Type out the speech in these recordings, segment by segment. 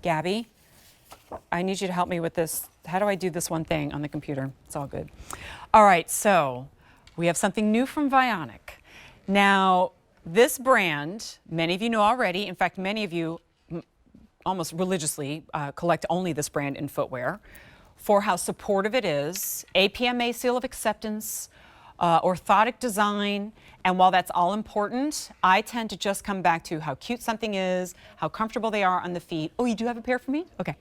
Gabby, I need you to help me with this. How do I do this one thing on the computer? It's all good. All right, so we have something new from Vionic. Now, this brand, many of you know already. In fact, many of you almost religiously collect only this brand in footwear for how supportive it is, APMA seal of acceptance, orthotic design, and while that's all important, I tend to just come back to how cute something is, how comfortable they are on the feet. Oh, you do have a pair for me? Okay.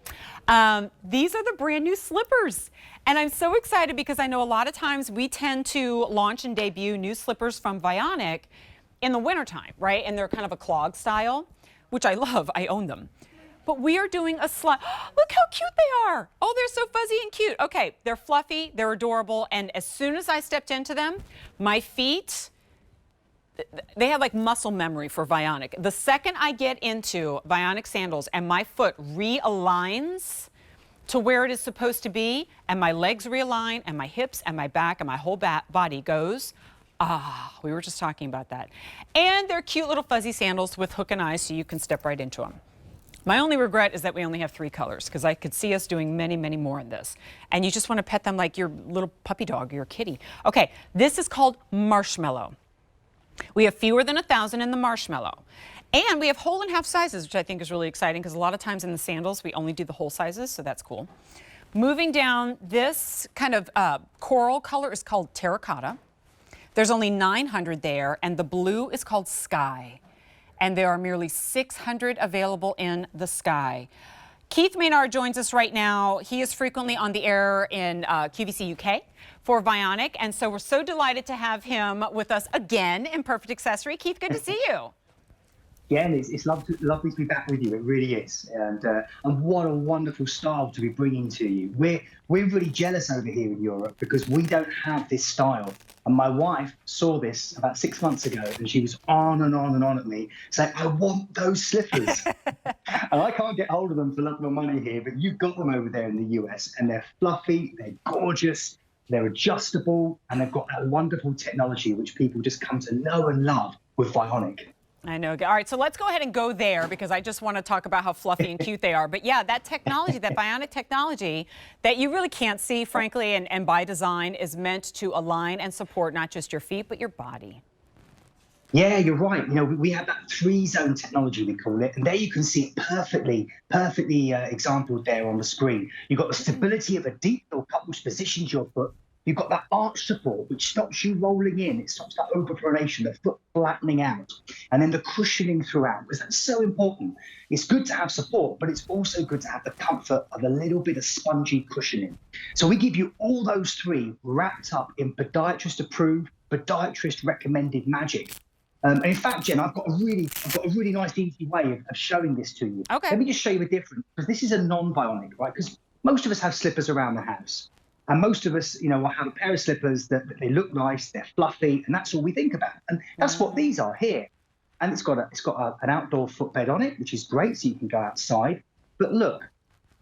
These are the brand new slippers. And I'm so excited because I know a lot of times we tend to launch and debut new slippers from Vionic in the wintertime, right? And they're kind of a clog style, which I love. I own them. But we are doing a slide. Look how cute they are. Oh, they're so fuzzy and cute. Okay, they're fluffy, they're adorable, and as soon as I stepped into them, my feet, they have like muscle memory for Vionic. The second I get into Vionic sandals and my foot realigns to where it is supposed to be, and my legs realign, and my hips and my back and my whole body goes, we were just talking about that. And they're cute little fuzzy sandals with hook and eyes so you can step right into them. My only regret is that we only have 3 colors because I could see us doing many, many more in this. And you just want to pet them like your little puppy dog or your kitty. Okay, this is called Marshmallow. We have fewer than 1,000 in the Marshmallow. And we have whole and half sizes, which I think is really exciting because a lot of times in the sandals, we only do the whole sizes, so that's cool. Moving down, this kind of coral color is called Terracotta. There's only 900 there, and the blue is called Sky. And there are merely 600 available in the Sky. Keith Maynard joins us right now. He is frequently on the air in QVC UK for Vionic, and so we're so delighted to have him with us again in Perfect Accessory. Keith, good to see you. Yeah, it's lovely to be back with you. It really is, and what a wonderful style to be bringing to you. We're really jealous over here in Europe because we don't have this style. And my wife saw this about 6 months ago, and she was on and on and on at me, saying, "I want those slippers." And I can't get hold of them for love of money here, but you've got them over there in the US, and they're fluffy, they're gorgeous, they're adjustable, and they've got that wonderful technology which people just come to know and love with Vionic. I know. All right, so let's go ahead and go there because I just want to talk about how fluffy and cute they are. But yeah, that technology, that Bionic technology that you really can't see, frankly, and by design is meant to align and support not just your feet, but your body. Yeah, you're right. You know, we have that 3-zone technology, we call it, and there you can see it perfectly exampled there on the screen. You've got the stability of a deep heel cup, which positions your foot. You've got that arch support, which stops you rolling in. It stops that overpronation, the foot flattening out. And then the cushioning throughout, because that's so important. It's good to have support, but it's also good to have the comfort of a little bit of spongy cushioning. So we give you all those 3 wrapped up in podiatrist-approved, podiatrist-recommended magic. And in fact, Jen, I've got a really nice, easy way of showing this to you. Okay. Let me just show you a difference, because this is a non-Vionic, right? Because most of us have slippers around the house. And most of us, you know, will have a pair of slippers that they look nice, they're fluffy, and that's all we think about. And that's what these are here. And it's got an outdoor footbed on it, which is great, so you can go outside. But look,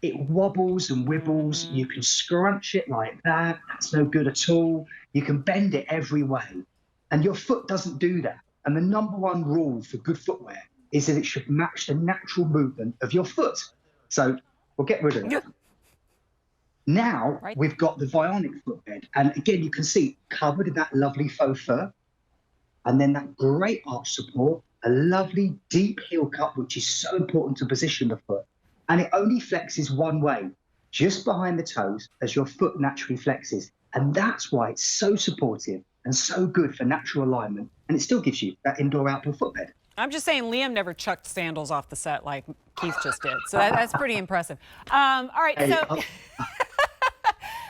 it wobbles and wibbles. You can scrunch it like that. That's no good at all. You can bend it every way. And your foot doesn't do that. And the #1 rule for good footwear is that it should match the natural movement of your foot. So we'll get rid of it. Now we've got the Vionic Footbed, and again you can see covered in that lovely faux fur, and then that great arch support, a lovely deep heel cup, which is so important to position the foot, and it only flexes one way, just behind the toes, as your foot naturally flexes, and that's why it's so supportive and so good for natural alignment, and it still gives you that indoor-outdoor footbed. I'm just saying Liam never chucked sandals off the set like Keith just did, so that's pretty impressive. All right, hey, so.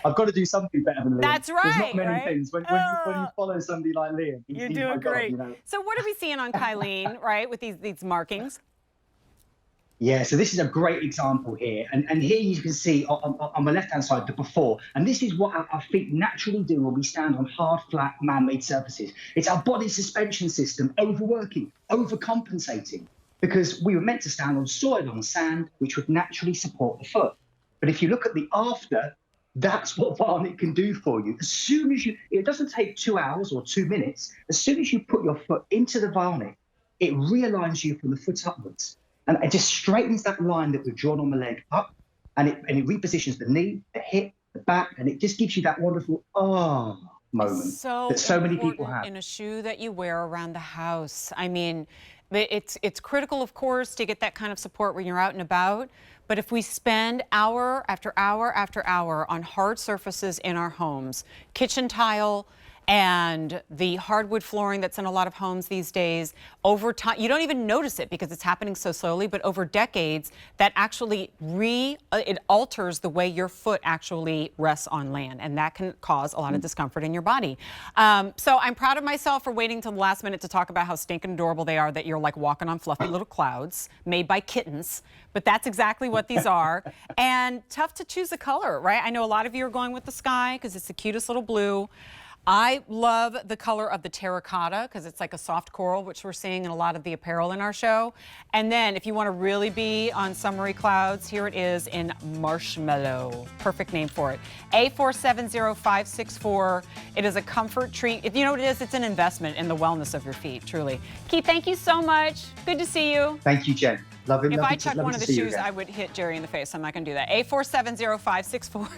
I've got to do something better than Liam. That's right. There's not many things. When you follow somebody like Liam, you're doing great. You know. So what are we seeing on Kylene, right, with these markings? Yeah, so this is a great example here. And here you can see on the left-hand side, the before. And this is what our feet naturally do when we stand on hard, flat, man-made surfaces. It's our body suspension system overworking, overcompensating, because we were meant to stand on soil, on sand, which would naturally support the foot. But if you look at the after, that's what Vionic can do for you. As soon as it doesn't take 2 hours or 2 minutes. As soon as you put your foot into the Vionic, it realigns you from the foot upwards. And it just straightens that line that we've drawn on the leg up, and it repositions the knee, the hip, the back, and it just gives you that wonderful moment that so many people have. In a shoe that you wear around the house. I mean, it's critical, of course, to get that kind of support when you're out and about. But if we spend hour after hour after hour on hard surfaces in our homes, kitchen tile, and the hardwood flooring that's in a lot of homes these days, over time, you don't even notice it because it's happening so slowly, but over decades, that actually it alters the way your foot actually rests on land, and that can cause a lot of discomfort in your body. So I'm proud of myself for waiting till the last minute to talk about how stinking adorable they are, that you're like walking on fluffy little clouds made by kittens, but that's exactly what these are. And tough to choose a color, right? I know a lot of you are going with the sky because it's the cutest little blue. I love the color of the terracotta because it's like a soft coral, which we're seeing in a lot of the apparel in our show. And then if you want to really be on summery clouds, here it is in marshmallow. Perfect name for it. A470564. It is a comfort treat. You know what it is? It's an investment in the wellness of your feet, truly. Keith, thank you so much. Good to see you. Thank you, Jen. Love it. If I chuck one of the shoes, I would hit Jerry in the face. I'm not going to do that. A470564.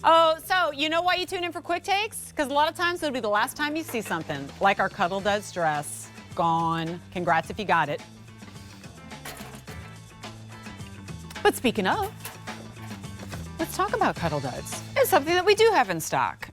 Oh, so you know why you tune in for Quick Takes? Because a lot of times it'll be the last time you see something, like our Cuddle Duds dress. Gone. Congrats if you got it. But speaking of, let's talk about Cuddle Duds. It's something that we do have in stock.